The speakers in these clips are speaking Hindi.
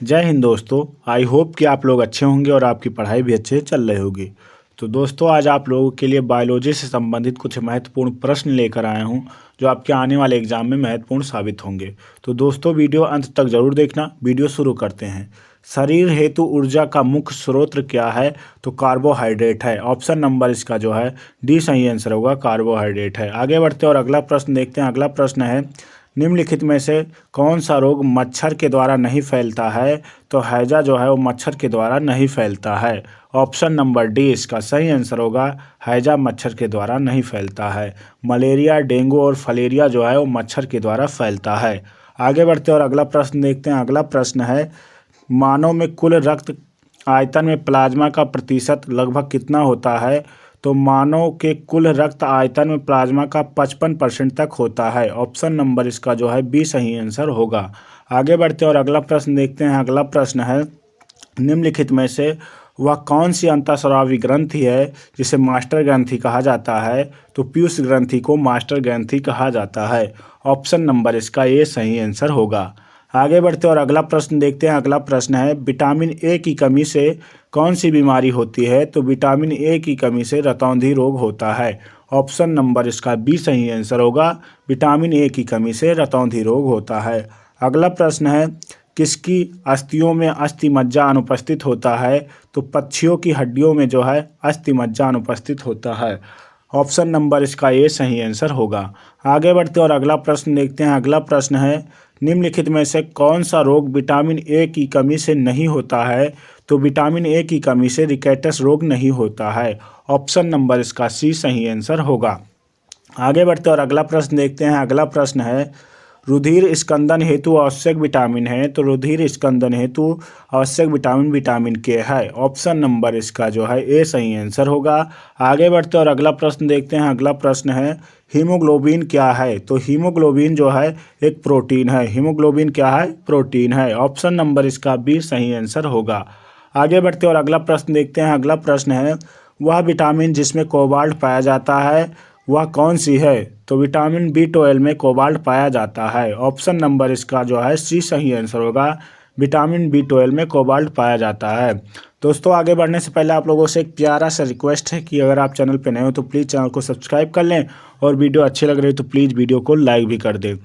जय हिंद दोस्तों। आई होप कि आप लोग अच्छे होंगे और आपकी पढ़ाई भी अच्छे चल रही होगी। तो दोस्तों आज आप लोगों के लिए बायोलॉजी से संबंधित कुछ महत्वपूर्ण प्रश्न लेकर आया हूं जो आपके आने वाले एग्जाम में महत्वपूर्ण साबित होंगे। तो दोस्तों वीडियो अंत तक जरूर देखना। वीडियो शुरू करते हैं। शरीर हेतु ऊर्जा का मुख्य स्रोत क्या है? तो कार्बोहाइड्रेट है। ऑप्शन नंबर इसका जो है डी सही आंसर होगा, कार्बोहाइड्रेट है। आगे बढ़ते और अगला प्रश्न देखते हैं। अगला प्रश्न है निम्नलिखित में से कौन सा रोग मच्छर के द्वारा नहीं फैलता है? तो हैजा जो है वो मच्छर के द्वारा नहीं फैलता है। ऑप्शन नंबर डी इसका सही आंसर होगा, हैजा मच्छर के द्वारा नहीं फैलता है। मलेरिया, डेंगू और फलेरिया जो है वो मच्छर के द्वारा फैलता है। आगे बढ़ते और अगला प्रश्न देखते हैं। अगला प्रश्न है मानव में कुल रक्त आयतन में प्लाज्मा का प्रतिशत लगभग कितना होता है? तो मानव के कुल रक्त आयतन में प्लाज्मा का 55% तक होता है। ऑप्शन नंबर इसका जो है बी सही आंसर होगा। आगे बढ़ते और अगला प्रश्न देखते हैं। अगला प्रश्न है निम्नलिखित में से वह कौन सी अंतःस्रावी ग्रंथि है जिसे मास्टर ग्रंथि कहा जाता है? तो पीयूष ग्रंथि को मास्टर ग्रंथि कहा जाता है। ऑप्शन नंबर इसका ए सही आंसर होगा। आगे बढ़ते और अगला प्रश्न देखते हैं। अगला प्रश्न है विटामिन ए की कमी से कौन सी बीमारी होती है? तो विटामिन ए की कमी से रतौंधी रोग होता है। ऑप्शन नंबर इसका बी सही आंसर होगा, विटामिन ए की कमी से रतौंधी रोग होता है। अगला प्रश्न है किसकी अस्थियों में अस्थि मज्जा अनुपस्थित होता है? तो पक्षियों की हड्डियों में जो है अस्थि मज्जा अनुपस्थित होता है। ऑप्शन नंबर इसका ए सही आंसर होगा। आगे बढ़ते और अगला प्रश्न देखते हैं। अगला प्रश्न है निम्नलिखित में से कौन सा रोग विटामिन ए की कमी से नहीं होता है? तो विटामिन ए की कमी से रिकेटस रोग नहीं होता है। ऑप्शन नंबर इसका सी सही आंसर होगा। आगे बढ़ते और अगला प्रश्न देखते हैं। अगला प्रश्न है रुधिर स्कंदन हेतु आवश्यक विटामिन है? तो रुधिर स्कंदन हेतु आवश्यक विटामिन विटामिन के है। ऑप्शन नंबर इसका जो है ए सही आंसर होगा। आगे बढ़ते और अगला प्रश्न देखते हैं। अगला प्रश्न है हीमोग्लोबिन क्या है? तो हीमोग्लोबिन जो है एक प्रोटीन है। हीमोग्लोबिन क्या है? प्रोटीन है। ऑप्शन नंबर इसका बी सही आंसर होगा। आगे बढ़ते और अगला प्रश्न देखते हैं। अगला प्रश्न है वह विटामिन जिसमें कोबाल्ट पाया जाता है वह कौन सी है? तो विटामिन बी12 में कोबाल्ट पाया जाता है। ऑप्शन नंबर इसका जो है सी सही आंसर होगा, विटामिन बी12 में कोबाल्ट पाया जाता है। दोस्तों आगे बढ़ने से पहले आप लोगों से एक प्यारा सा रिक्वेस्ट है कि अगर आप चैनल पर नए हो तो प्लीज़ चैनल को सब्सक्राइब कर लें और वीडियो अच्छी लग रही है तो प्लीज़ वीडियो को लाइक भी कर दें।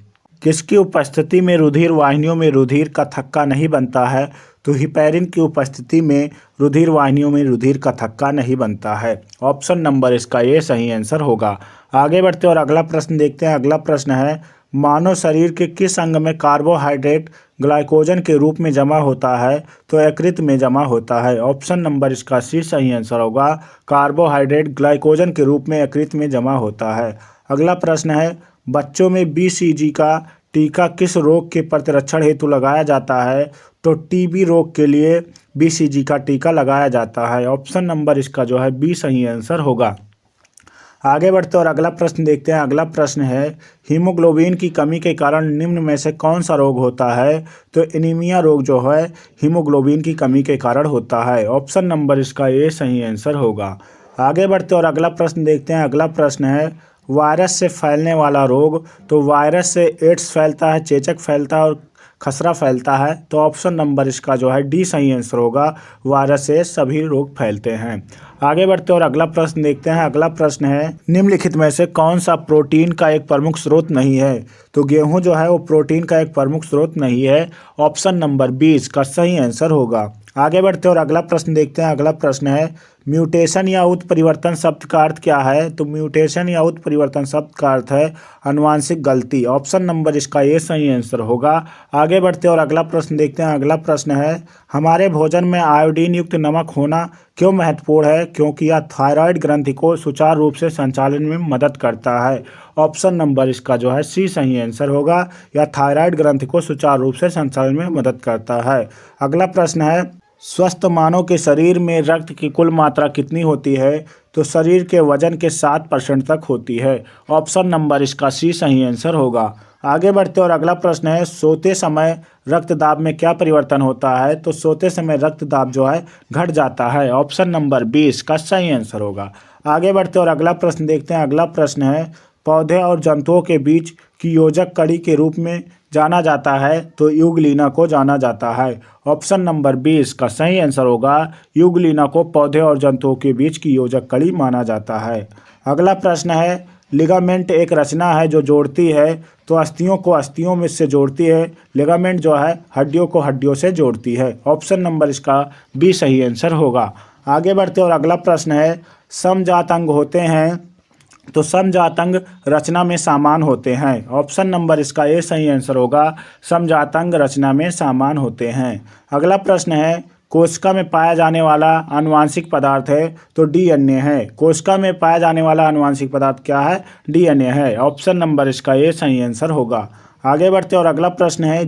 किसकी उपस्थिति में रुधिर वाहिनियों में रुधिर का थक्का नहीं बनता है? तो हिपैरिन की उपस्थिति में रुधिर वाहिनियों में रुधिर का थक्का नहीं बनता है। ऑप्शन नंबर इसका ये सही आंसर होगा। आगे बढ़ते और अगला प्रश्न देखते हैं। अगला प्रश्न है मानव शरीर के किस अंग में कार्बोहाइड्रेट ग्लाइकोजन के रूप में जमा होता है? तो यकृत में जमा होता है। ऑप्शन नंबर इसका सी सही आंसर होगा, कार्बोहाइड्रेट ग्लाइकोजन के रूप में यकृत में जमा होता है। अगला प्रश्न है बच्चों में बीसीजी का टीका किस रोग के प्रतिरक्षण हेतु लगाया जाता है? तो टीबी रोग के लिए बीसीजी का टीका लगाया जाता है। ऑप्शन नंबर इसका जो है बी सही आंसर होगा। आगे बढ़ते और अगला प्रश्न देखते हैं। अगला प्रश्न है हीमोग्लोबिन की कमी के कारण निम्न में से कौन सा रोग होता है? तो एनीमिया रोग जो है हीमोग्लोबिन की कमी के कारण होता है। ऑप्शन नंबर इसका ए सही आंसर होगा। आगे बढ़ते और अगला प्रश्न देखते हैं। अगला प्रश्न है वायरस से फैलने वाला रोग? तो वायरस से एड्स फैलता है, चेचक फैलता है और खसरा फैलता है। तो ऑप्शन नंबर इसका जो है डी सही आंसर होगा, वायरस से सभी रोग फैलते हैं। आगे बढ़ते और अगला प्रश्न देखते हैं। अगला प्रश्न है निम्नलिखित में से कौन सा प्रोटीन का एक प्रमुख स्रोत नहीं है? तो गेहूं जो है वो प्रोटीन का एक प्रमुख स्रोत नहीं है। ऑप्शन नंबर 20 का सही आंसर होगा। आगे बढ़ते और अगला प्रश्न देखते हैं। अगला प्रश्न है म्यूटेशन या उत्परिवर्तन शब्द का अर्थ क्या है? तो म्यूटेशन या उत्परिवर्तन शब्द का अर्थ है आनुवांशिक गलती। ऑप्शन नंबर इसका ये सही आंसर होगा। आगे बढ़ते और अगला प्रश्न देखते हैं। अगला प्रश्न है हमारे भोजन में आयोडीन युक्त नमक होना क्यों महत्वपूर्ण है? क्योंकि यह थायराइड ग्रंथि को सुचारू रूप से संचालन में मदद करता है। ऑप्शन नंबर इसका जो है सी सही आंसर होगा, यह थायराइड ग्रंथि को सुचारू रूप से संचालन में मदद करता है। अगला प्रश्न है स्वस्थ मानव के शरीर में रक्त की कुल मात्रा कितनी होती है? तो शरीर के वजन के 7% तक होती है। ऑप्शन नंबर इसका सी सही आंसर होगा। आगे बढ़ते और अगला प्रश्न है सोते समय रक्तदाब में क्या परिवर्तन होता है? तो सोते समय रक्तदाब जो है घट जाता है। ऑप्शन नंबर 20 का सही आंसर होगा। आगे बढ़ते और अगला प्रश्न देखते हैं। अगला प्रश्न है पौधे और जंतुओं के बीच की योजक कड़ी के रूप में जाना जाता है तो युगलीना को जाना जाता है। ऑप्शन नंबर 20 का सही आंसर होगा युगलीना को पौधे और जंतुओं के बीच की योजक कड़ी माना जाता है। अगला प्रश्न है, लिगामेंट एक रचना है जो जोड़ती है तो अस्थियों को अस्थियों में से जोड़ती है। लिगामेंट जो है हड्डियों को हड्डियों से जोड़ती है। ऑप्शन नंबर इसका बी सही आंसर होगा। आगे बढ़ते और अगला प्रश्न है, समजात अंग होते हैं तो समजात अंग रचना में समान होते हैं। ऑप्शन नंबर इसका ए सही आंसर होगा, समजात अंग रचना में समान होते हैं। अगला प्रश्न है, कोशिका में पाया जाने वाला आनुवांशिक पदार्थ है तो डीएनए है। कोशिका में पाया जाने वाला आनुवांशिक पदार्थ क्या है? डीएनए है। ऑप्शन नंबर इसका ए सही आंसर होगा। आगे बढ़ते और अगला प्रश्न है,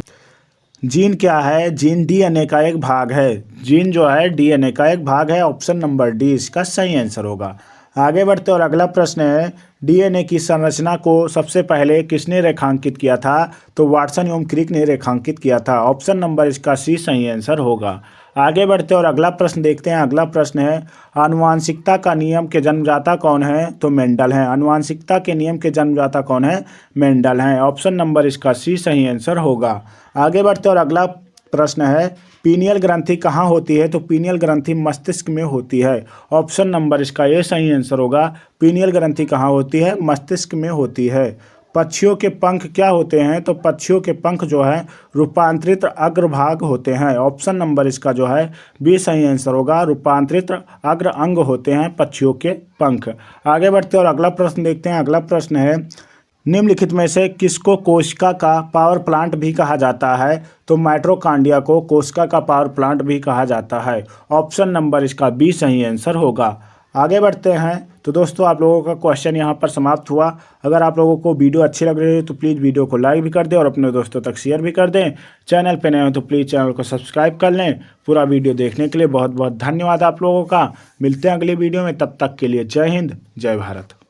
जीन क्या है? जीन डीएनए का एक भाग है। जीन जो है डीएनए का एक भाग है। ऑप्शन नंबर डी इसका सही आंसर होगा। आगे बढ़ते और अगला प्रश्न है, डीएनए की संरचना को सबसे पहले किसने रेखांकित किया था? तो वाटसन एवं क्रिक ने रेखांकित किया था। ऑप्शन नंबर इसका सी सही आंसर होगा। आगे बढ़ते और अगला प्रश्न देखते हैं। अगला प्रश्न है, आनुवांशिकता का नियम के जन्मदाता कौन है? तो मेंडल हैं। आनुवांशिकता के नियम के जन्मदाता कौन है? मेंडल हैं। ऑप्शन नंबर इसका सी सही आंसर होगा। आगे बढ़ते और अगला प्रश्न है, पीनियल ग्रंथि कहाँ होती है? तो पीनियल ग्रंथि मस्तिष्क में होती है। ऑप्शन नंबर इसका ये सही आंसर होगा। पीनियल ग्रंथि कहाँ होती है? मस्तिष्क में होती है। पक्षियों के पंख क्या होते हैं? तो पक्षियों के पंख जो है रूपांतरित अग्रभाग होते हैं। ऑप्शन नंबर इसका जो है बी सही आंसर होगा। रूपांतरित अग्र अंग होते हैं पक्षियों के पंख। आगे बढ़ते और अगला प्रश्न देखते हैं। अगला प्रश्न है, निम्नलिखित में से किसको कोशिका का पावर प्लांट भी कहा जाता है? तो माइटोकॉन्ड्रिया को कोशिका का पावर प्लांट भी कहा जाता है। ऑप्शन नंबर इसका बी सही आंसर होगा। आगे बढ़ते हैं। तो दोस्तों आप लोगों का क्वेश्चन यहाँ पर समाप्त हुआ। अगर आप लोगों को वीडियो अच्छी लग रही है तो प्लीज़ वीडियो को लाइक भी कर दें और अपने दोस्तों तक शेयर भी कर दें। चैनल पे नए हो तो प्लीज़ चैनल को सब्सक्राइब कर लें। पूरा वीडियो देखने के लिए बहुत बहुत धन्यवाद आप लोगों का। मिलते हैं अगली वीडियो में, तब तक के लिए जय हिंद, जय भारत।